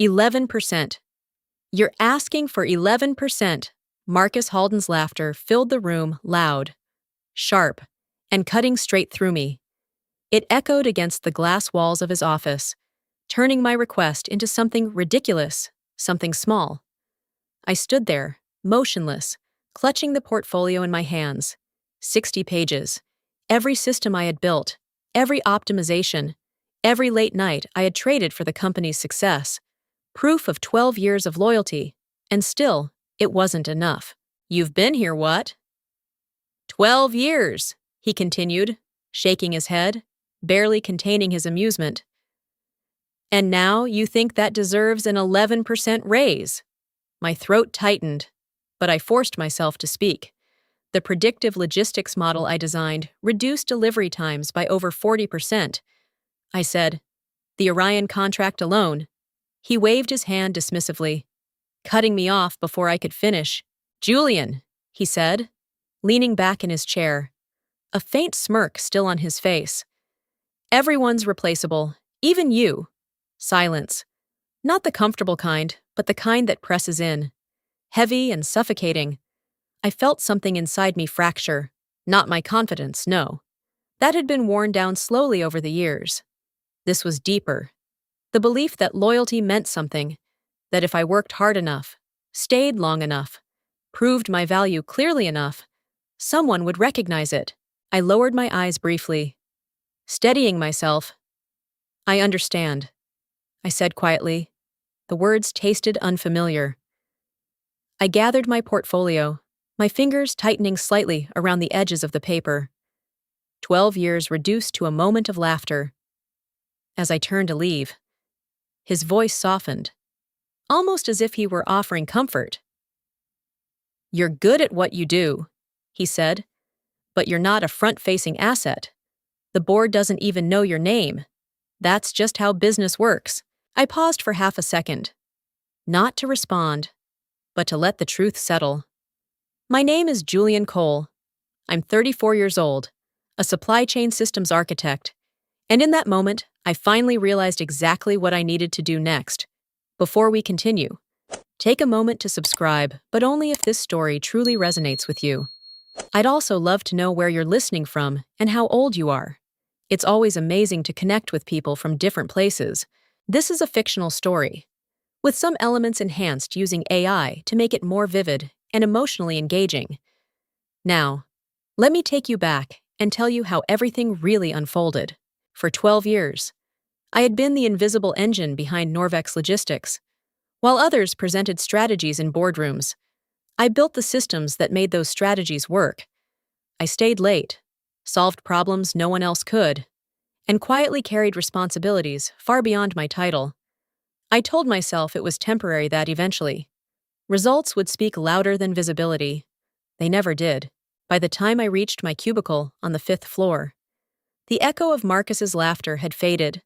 11%. You're asking for 11%. Marcus Halden's laughter filled the room loud, sharp, and cutting straight through me. It echoed against the glass walls of his office, turning my request into something ridiculous, something small. I stood there, motionless, clutching the portfolio in my hands. 60 pages. Every system I had built, every optimization, every late night I had traded for the company's success. Proof of 12 years of loyalty. And still, it wasn't enough. You've been here, what? 12 years, he continued, shaking his head, barely containing his amusement. And now you think that deserves an 11% raise. My throat tightened, but I forced myself to speak. The predictive logistics model I designed reduced delivery times by over 40%. I said, the Orion contract alone. He waved his hand dismissively, cutting me off before I could finish. Julian, he said, leaning back in his chair, a faint smirk still on his face. Everyone's replaceable, even you. Silence. Not the comfortable kind, but the kind that presses in. Heavy and suffocating. I felt something inside me fracture. Not my confidence, no. That had been worn down slowly over the years. This was deeper. The belief that loyalty meant something, that if I worked hard enough, stayed long enough, proved my value clearly enough, someone would recognize it. I lowered my eyes briefly, steadying myself. I understand, I said quietly. The words tasted unfamiliar. I gathered my portfolio, my fingers tightening slightly around the edges of the paper. 12 years reduced to a moment of laughter. As I turned to leave, his voice softened, almost as if he were offering comfort. You're good at what you do, he said, but you're not a front-facing asset. The board doesn't even know your name. That's just how business works. I paused for half a second, not to respond, but to let the truth settle. My name is Julian Cole. I'm 34 years old, a supply chain systems architect, and in that moment, I finally realized exactly what I needed to do next. Before we continue, take a moment to subscribe, but only if this story truly resonates with you. I'd also love to know where you're listening from and how old you are. It's always amazing to connect with people from different places. This is a fictional story, with some elements enhanced using AI to make it more vivid and emotionally engaging. Now, let me take you back and tell you how everything really unfolded. For 12 years, I had been the invisible engine behind Norvex Logistics. While others presented strategies in boardrooms, I built the systems that made those strategies work. I stayed late, solved problems no one else could, and quietly carried responsibilities far beyond my title. I told myself it was temporary, that eventually results would speak louder than visibility. They never did. By the time I reached my cubicle on the 5th floor, the echo of Marcus's laughter had faded,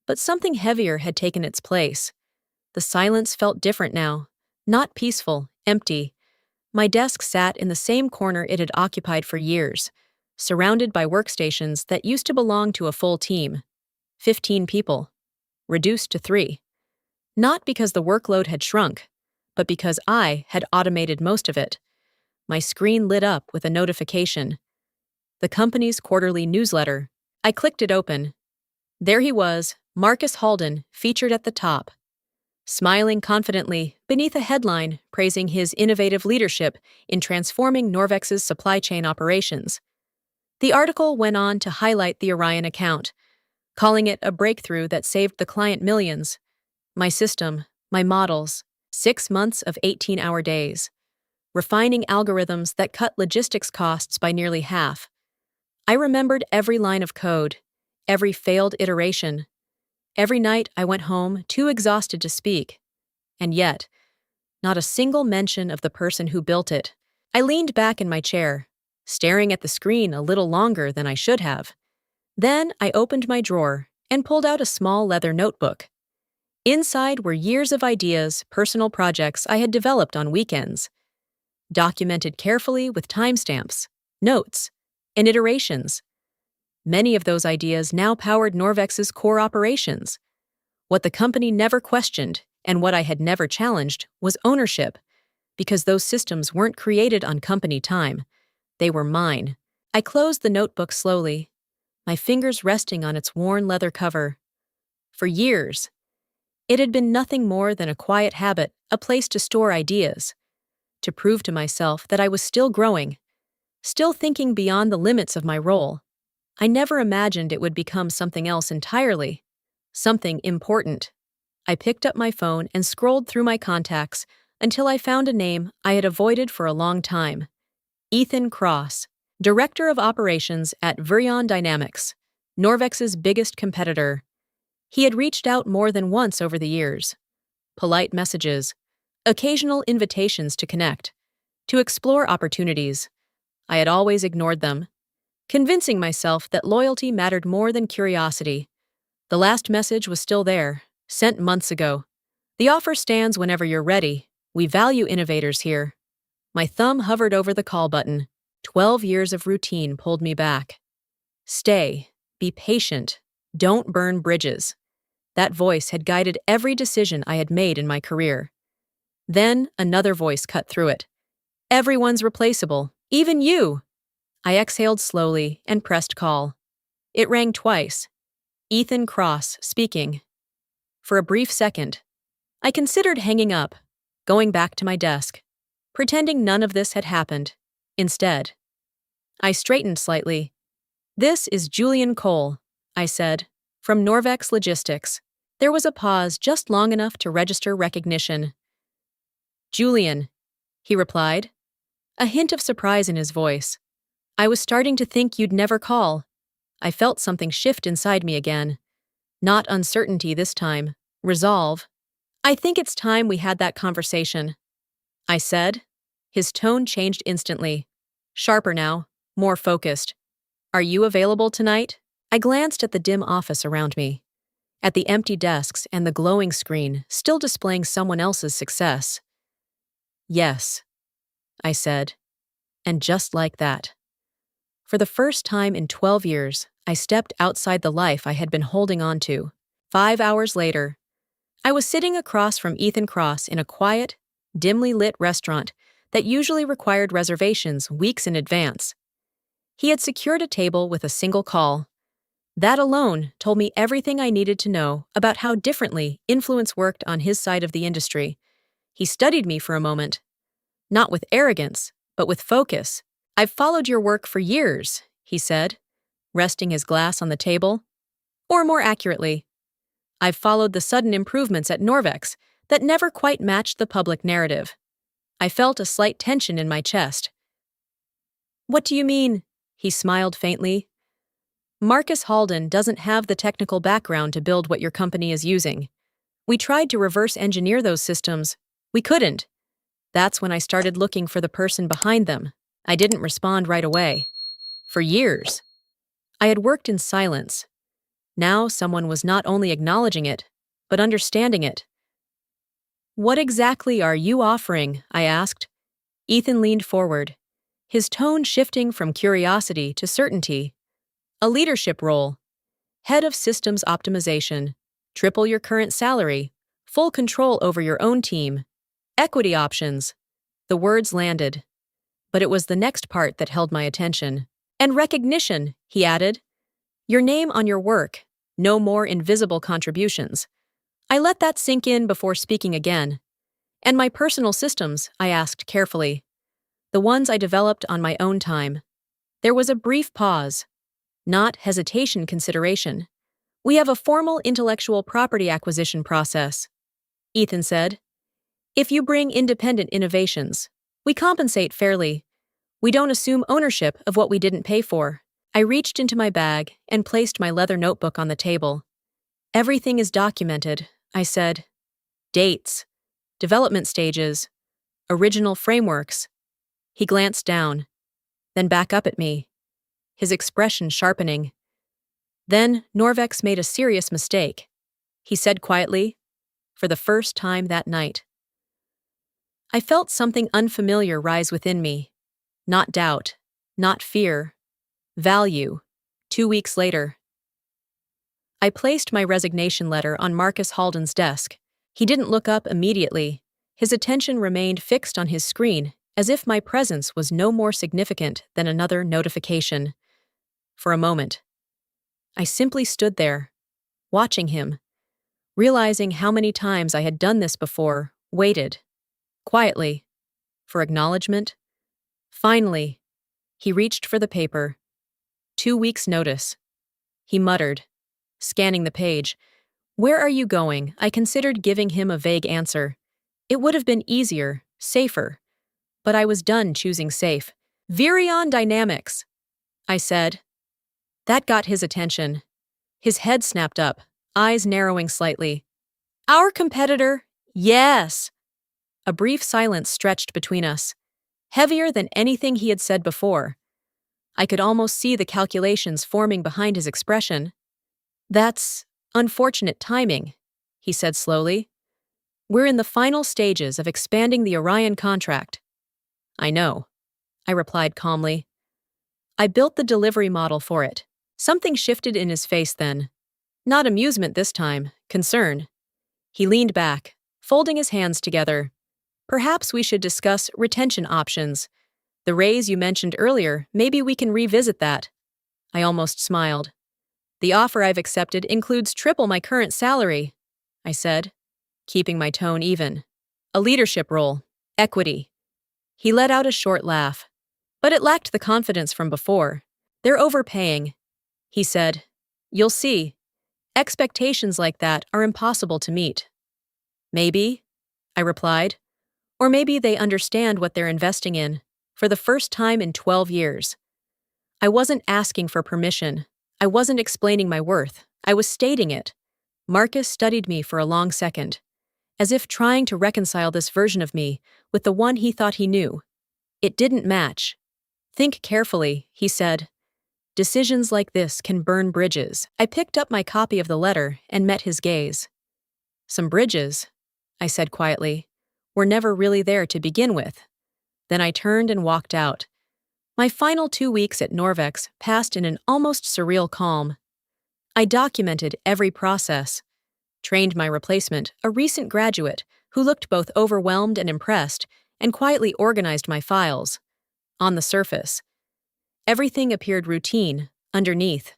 but something heavier had taken its place. The silence felt different now, not peaceful, empty. My desk sat in the same corner it had occupied for years, surrounded by workstations that used to belong to a full team. 15 people, reduced to 3. Not because the workload had shrunk, but because I had automated most of it. My screen lit up with a notification. The company's quarterly newsletter. I clicked it open. There he was, Marcus Halden, featured at the top, smiling confidently beneath a headline praising his innovative leadership in transforming Norvex's supply chain operations. The article went on to highlight the Orion account, calling it a breakthrough that saved the client millions. My system, my models, 6 months of 18-hour days, refining algorithms that cut logistics costs by nearly half. I remembered every line of code, every failed iteration. Every night I went home too exhausted to speak. And yet, not a single mention of the person who built it. I leaned back in my chair, staring at the screen a little longer than I should have. Then I opened my drawer and pulled out a small leather notebook. Inside were years of ideas, personal projects I had developed on weekends, documented carefully with timestamps, notes, and iterations. Many of those ideas now powered Norvex's core operations. What the company never questioned, And what I had never challenged was ownership, because those systems weren't created on company time. They were mine. I closed the notebook slowly, my fingers resting on its worn leather cover. For years, it had been nothing more than a quiet habit, a place to store ideas, to prove to myself that I was still growing, still thinking beyond the limits of my role. I never imagined it would become something else entirely, something important. I picked up my phone and scrolled through my contacts until I found a name I had avoided for a long time. Ethan Cross, Director of Operations at Virion Dynamics, Norvex's biggest competitor. He had reached out more than once over the years. Polite messages, occasional invitations to connect, to explore opportunities. I had always ignored them, convincing myself that loyalty mattered more than curiosity. The last message was still there, sent months ago. The offer stands whenever you're ready. We value innovators here. My thumb hovered over the call button. 12 years of routine pulled me back. Stay. Be patient. Don't burn bridges. That voice had guided every decision I had made in my career. Then another voice cut through it. Everyone's replaceable, even you. I exhaled slowly and pressed call. It rang twice. Ethan Cross speaking. For a brief second, I considered hanging up, going back to my desk, pretending none of this had happened. Instead, I straightened slightly. This is Julian Cole, I said, from Norvex Logistics. There was a pause just long enough to register recognition. Julian, he replied, a hint of surprise in his voice. I was starting to think you'd never call. I felt something shift inside me again. Not uncertainty this time, resolve. I think it's time we had that conversation, I said. His tone changed instantly. Sharper now, more focused. Are you available tonight? I glanced at the dim office around me, at the empty desks and the glowing screen still displaying someone else's success. Yes, I said, and just like that. For the first time in 12 years, I stepped outside the life I had been holding on to. 5 hours later, I was sitting across from Ethan Cross in a quiet, dimly lit restaurant that usually required reservations weeks in advance. He had secured a table with a single call. That alone told me everything I needed to know about how differently influence worked on his side of the industry. He studied me for a moment, not with arrogance, but with focus. I've followed your work for years, he said, resting his glass on the table. Or more accurately, I've followed the sudden improvements at Norvex that never quite matched the public narrative. I felt a slight tension in my chest. What do you mean? He smiled faintly. Marcus Halden doesn't have the technical background to build what your company is using. We tried to reverse engineer those systems. We couldn't. That's when I started looking for the person behind them. I didn't respond right away. For years, I had worked in silence. Now someone was not only acknowledging it, but understanding it. What exactly are you offering? I asked. Ethan leaned forward, his tone shifting from curiosity to certainty. A leadership role. Head of Systems Optimization. Triple your current salary. Full control over your own team. Equity options. The words landed. But it was the next part that held my attention. And recognition, he added. Your name on your work. No more invisible contributions. I let that sink in before speaking again. And my personal systems, I asked carefully. The ones I developed on my own time. There was a brief pause. Not hesitation consideration. We have a formal intellectual property acquisition process, Ethan said. If you bring independent innovations, we compensate fairly. We don't assume ownership of what we didn't pay for. I reached into my bag and placed my leather notebook on the table. Everything is documented, I said. Dates, development stages, original frameworks. He glanced down, then back up at me, his expression sharpening. Then Norvex made a serious mistake, he said quietly, for the first time that night. I felt something unfamiliar rise within me. Not doubt, not fear. Value. 2 weeks later. I placed my resignation letter on Marcus Halden's desk. He didn't look up immediately. His attention remained fixed on his screen, as if my presence was no more significant than another notification. For a moment, I simply stood there, watching him, realizing how many times I had done this before, waited, quietly, for acknowledgement. Finally, he reached for the paper. 2 weeks' notice. He muttered, scanning the page. Where are you going? I considered giving him a vague answer. It would have been easier, safer. But I was done choosing safe. Virion Dynamics, I said. That got his attention. His head snapped up, eyes narrowing slightly. Our competitor? Yes. A brief silence stretched between us, heavier than anything he had said before. I could almost see the calculations forming behind his expression. That's unfortunate timing, he said slowly. We're in the final stages of expanding the Orion contract. I know, I replied calmly. I built the delivery model for it. Something shifted in his face then. Not amusement this time, concern. He leaned back, folding his hands together. Perhaps we should discuss retention options. The raise you mentioned earlier, maybe we can revisit that. I almost smiled. The offer I've accepted includes triple my current salary, I said, keeping my tone even. A leadership role, equity. He let out a short laugh, but it lacked the confidence from before. They're overpaying, he said. You'll see. Expectations like that are impossible to meet. Maybe, I replied. Or maybe they understand what they're investing in, for the first time in 12 years. I wasn't asking for permission. I wasn't explaining my worth. I was stating it. Marcus studied me for a long second, as if trying to reconcile this version of me with the one he thought he knew. It didn't match. Think carefully, he said. Decisions like this can burn bridges. I picked up my copy of the letter and met his gaze. Some bridges, I said quietly, were never really there to begin with. Then I turned and walked out. My final 2 weeks at Norvex passed in an almost surreal calm. I documented every process, trained my replacement, a recent graduate who looked both overwhelmed and impressed, and quietly organized my files. On the surface, everything appeared routine. Underneath,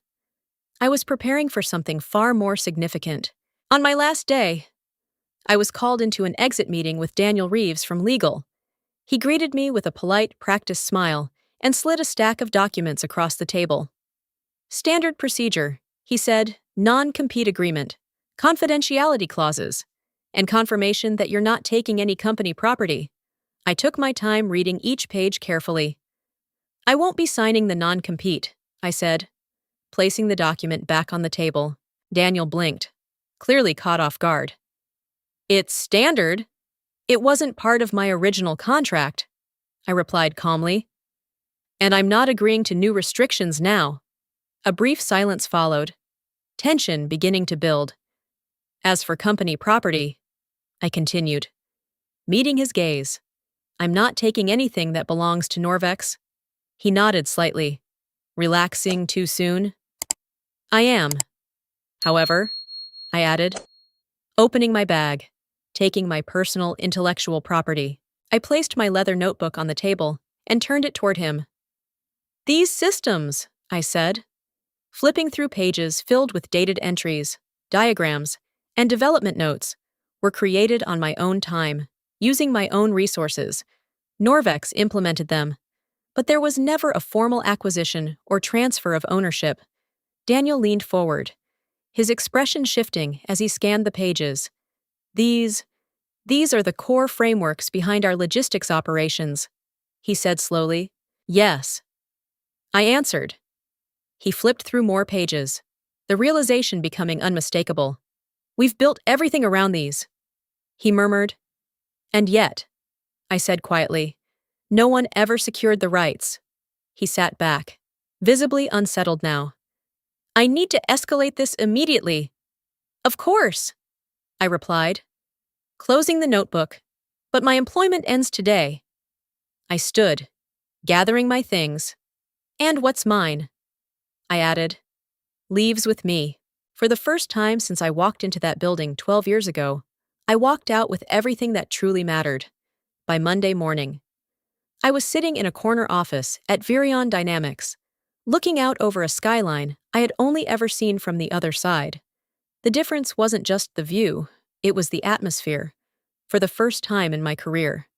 I was preparing for something far more significant. On my last day, I was called into an exit meeting with Daniel Reeves from legal. He greeted me with a polite, practiced smile and slid a stack of documents across the table. Standard procedure, he said, non-compete agreement, confidentiality clauses, and confirmation that you're not taking any company property. I took my time reading each page carefully. I won't be signing the non-compete, I said, placing the document back on the table. Daniel blinked, clearly caught off guard. It's standard. It wasn't part of my original contract, I replied calmly. And I'm not agreeing to new restrictions now. A brief silence followed, tension beginning to build. As for company property, I continued, meeting his gaze. I'm not taking anything that belongs to Norvex. He nodded slightly. Relaxing too soon? I am. However, I added, opening my bag, taking my personal intellectual property. I placed my leather notebook on the table and turned it toward him. These systems, I said, flipping through pages filled with dated entries, diagrams, and development notes, were created on my own time, using my own resources. Norvex implemented them, but there was never a formal acquisition or transfer of ownership. Daniel leaned forward, his expression shifting as he scanned the pages. These are the core frameworks behind our logistics operations, he said slowly. Yes, I answered. He flipped through more pages, the realization becoming unmistakable. We've built everything around these, he murmured. And yet, I said quietly, no one ever secured the rights. He sat back, visibly unsettled now. I need to escalate this immediately. Of course, I replied, closing the notebook. But my employment ends today. I stood, gathering my things. And what's mine? I added. Leaves with me. For the first time since I walked into that building 12 years ago, I walked out with everything that truly mattered. By Monday morning, I was sitting in a corner office at Virion Dynamics, looking out over a skyline I had only ever seen from the other side. The difference wasn't just the view, it was the atmosphere. For the first time in my career,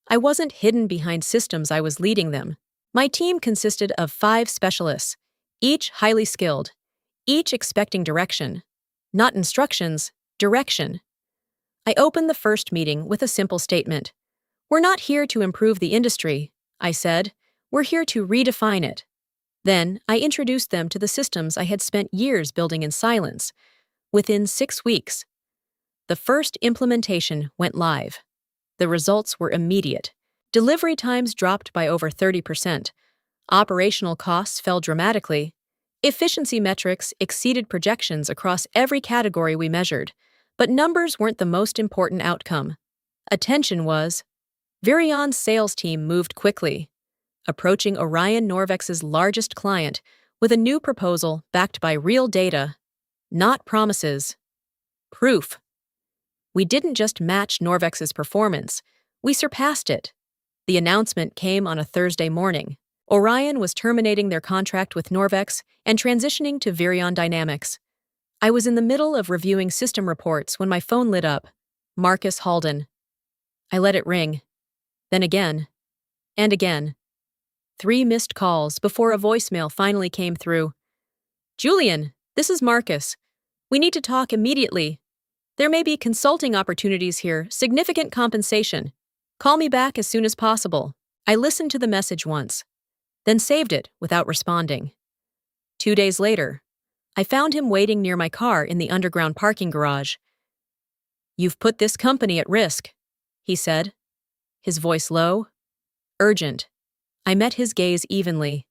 I wasn't hidden behind systems, I was leading them. My team consisted of 5 specialists, each highly skilled, each expecting direction. Not instructions, direction. I opened the first meeting with a simple statement. "We're not here to improve the industry," I said. "We're here to redefine it." Then, I introduced them to the systems I had spent years building in silence. Within 6 weeks, the first implementation went live. The results were immediate. Delivery times dropped by over 30%. Operational costs fell dramatically. Efficiency metrics exceeded projections across every category we measured. But numbers weren't the most important outcome. Attention was. Virion's sales team moved quickly, approaching Orion Norvex's largest client with a new proposal backed by real data, not promises. Proof. We didn't just match Norvex's performance, we surpassed it. The announcement came on a Thursday morning. Orion was terminating their contract with Norvex and transitioning to Virion Dynamics. I was in the middle of reviewing system reports when my phone lit up. Marcus Halden. I let it ring. Then again. And again. 3 missed calls before a voicemail finally came through. "Julian, this is Marcus. We need to talk immediately. There may be consulting opportunities here, significant compensation. Call me back as soon as possible." I listened to the message once, then saved it without responding. 2 days later, I found him waiting near my car in the underground parking garage. "You've put this company at risk," he said, his voice low, urgent. I met his gaze evenly.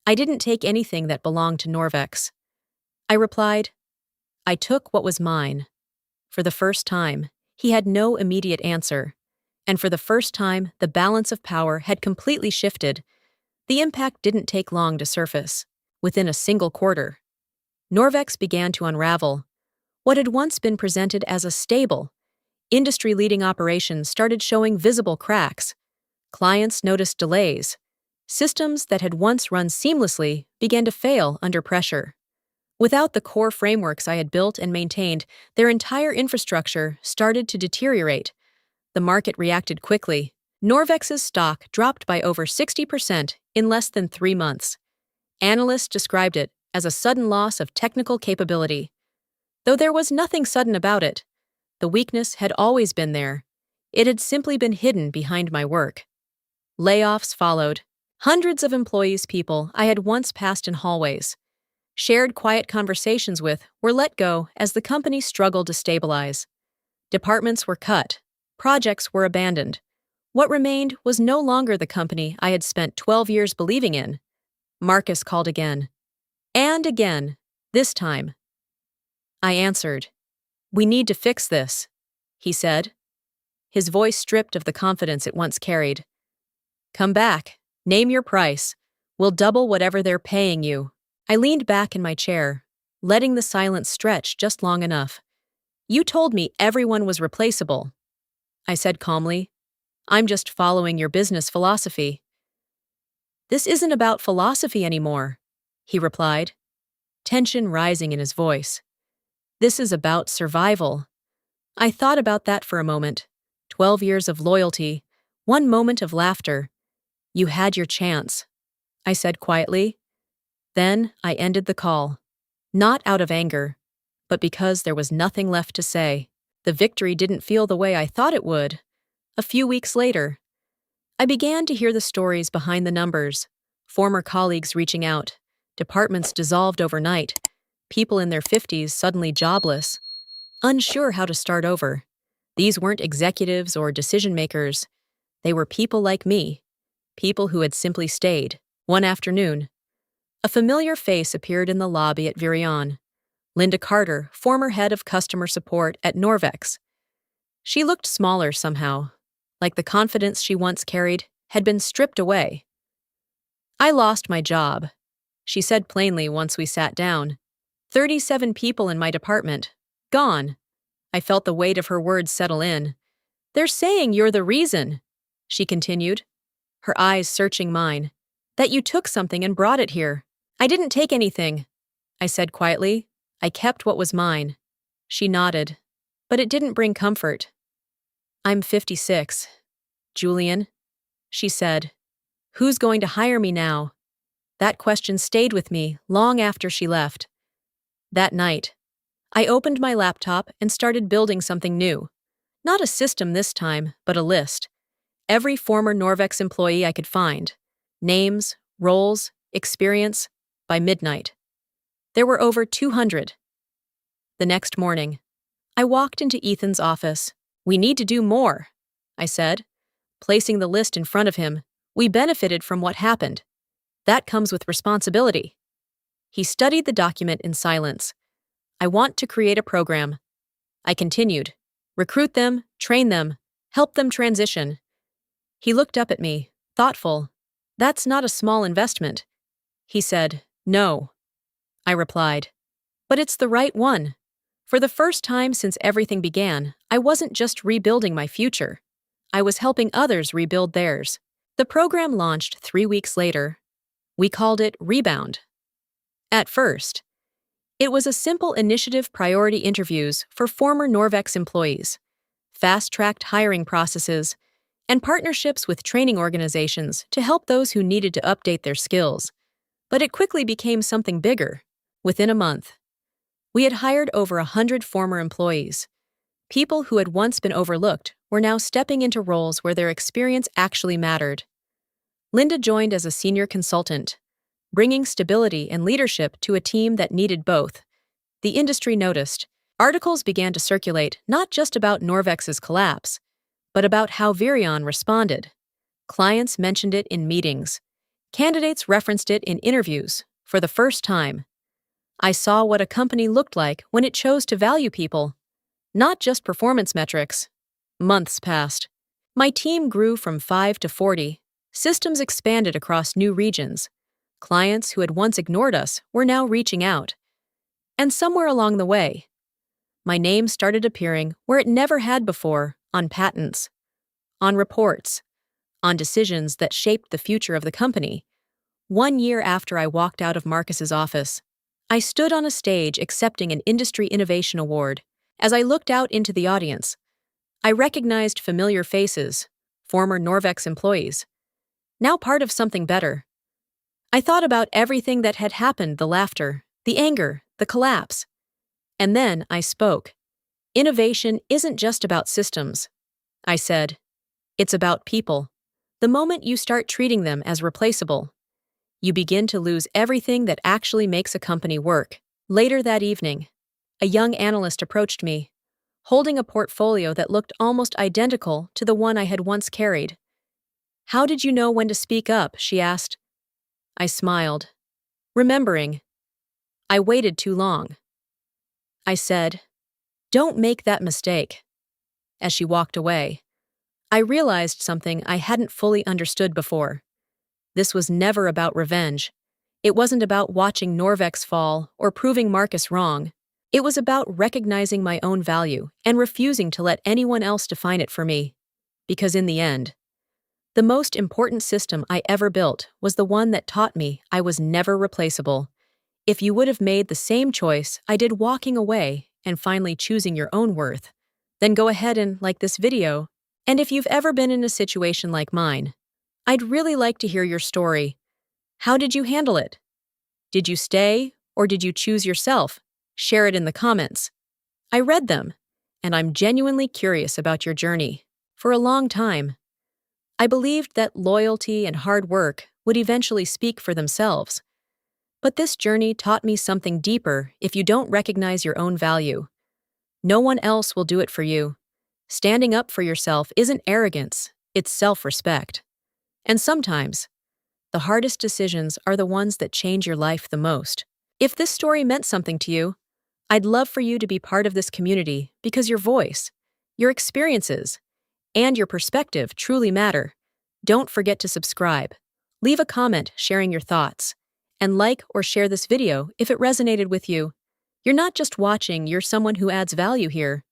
I didn't take anything that belonged to Norvex. I replied, "I took what was mine." For the first time, he had no immediate answer. And for the first time, the balance of power had completely shifted. The impact didn't take long to surface. Within a single quarter, Norvex began to unravel. What had once been presented as a stable, industry-leading operation started showing visible cracks. Clients noticed delays. Systems that had once run seamlessly began to fail under pressure. Without the core frameworks I had built and maintained, their entire infrastructure started to deteriorate. The market reacted quickly. Norvex's stock dropped by over 60% in less than 3 months. Analysts described it as a sudden loss of technical capability. Though there was nothing sudden about it, the weakness had always been there. It had simply been hidden behind my work. Layoffs followed. Hundreds of employees, people I had once passed in hallways, shared quiet conversations with, were let go as the company struggled to stabilize. Departments were cut. Projects were abandoned. What remained was no longer the company I had spent 12 years believing in. Marcus called again. And again, this time. I answered. "We need to fix this," he said, his voice stripped of the confidence it once carried. "Come back. Name your price. We'll double whatever they're paying you." I leaned back in my chair, letting the silence stretch just long enough. "You told me everyone was replaceable," I said calmly. "I'm just following your business philosophy." "This isn't about philosophy anymore," he replied, tension rising in his voice. "This is about survival." I thought about that for a moment. 12 years of loyalty, 1 moment of laughter. "You had your chance," I said quietly. Then I ended the call. Not out of anger, but because there was nothing left to say. The victory didn't feel the way I thought it would. A few weeks later, I began to hear the stories behind the numbers. Former colleagues reaching out, departments dissolved overnight, people in their 50s suddenly jobless, unsure how to start over. These weren't executives or decision-makers. They were people like me, people who had simply stayed. One afternoon, a familiar face appeared in the lobby at Virion. Linda Carter, former head of customer support at Norvex. She looked smaller somehow, like the confidence she once carried had been stripped away. "I lost my job," she said plainly once we sat down. 37 people in my department. Gone. I felt the weight of her words settle in. "They're saying you're the reason," she continued, her eyes searching mine. "That you took something and brought it here." "I didn't take anything," I said quietly. "I kept what was mine." She nodded, but it didn't bring comfort. "I'm 56. Julian," she said. "Who's going to hire me now?" That question stayed with me long after she left. That night, I opened my laptop and started building something new. Not a system this time, but a list. Every former Norvex employee I could find. Names, roles, experience, by midnight. There were over 200. The next morning, I walked into Ethan's office. "We need to do more," I said, placing the list in front of him. "We benefited from what happened. That comes with responsibility." He studied the document in silence. "I want to create a program," I continued. "Recruit them, train them, help them transition." He looked up at me, thoughtful. "That's not a small investment." He said, "No," I replied. "But it's the right one." For the first time since everything began, I wasn't just rebuilding my future. I was helping others rebuild theirs. The program launched 3 weeks later. We called it Rebound. At first, it was a simple initiative: priority interviews for former Norvex employees, fast-tracked hiring processes, and partnerships with training organizations to help those who needed to update their skills. But it quickly became something bigger. Within a month, we had hired over 100 former employees. People who had once been overlooked were now stepping into roles where their experience actually mattered. Linda joined as a senior consultant, bringing stability and leadership to a team that needed both. The industry noticed. Articles began to circulate not just about Norvex's collapse, but about how Virion responded. Clients mentioned it in meetings. Candidates referenced it in interviews. For the first time, I saw what a company looked like when it chose to value people, not just performance metrics. Months passed. My team grew from 5 to 40. Systems expanded across new regions. Clients who had once ignored us were now reaching out. And somewhere along the way, my name started appearing where it never had before: on patents, on reports, on decisions that shaped the future of the company. 1 year after I walked out of Marcus's office, I stood on a stage accepting an Industry Innovation Award. As I looked out into the audience, I recognized familiar faces, former Norvex employees, now part of something better. I thought about everything that had happened: the laughter, the anger, the collapse. And then I spoke. "Innovation isn't just about systems," I said. "It's about people. The moment you start treating them as replaceable, you begin to lose everything that actually makes a company work." Later that evening, a young analyst approached me, holding a portfolio that looked almost identical to the one I had once carried. "How did you know when to speak up?" she asked. I smiled, remembering. "I waited too long." I said, "Don't make that mistake." As she walked away, I realized something I hadn't fully understood before. This was never about revenge. It wasn't about watching Norvex fall or proving Marcus wrong. It was about recognizing my own value and refusing to let anyone else define it for me. Because in the end, the most important system I ever built was the one that taught me I was never replaceable. If you would have made the same choice I did, walking away and finally choosing your own worth, then go ahead and like this video. And if you've ever been in a situation like mine, I'd really like to hear your story. How did you handle it? Did you stay, or did you choose yourself? Share it in the comments. I read them, and I'm genuinely curious about your journey. For a long time, I believed that loyalty and hard work would eventually speak for themselves. But this journey taught me something deeper: if you don't recognize your own value, no one else will do it for you. Standing up for yourself isn't arrogance, it's self-respect. And sometimes, the hardest decisions are the ones that change your life the most. If this story meant something to you, I'd love for you to be part of this community, because your voice, your experiences, and your perspective truly matter. Don't forget to subscribe, leave a comment sharing your thoughts, and like or share this video if it resonated with you. You're not just watching, you're someone who adds value here.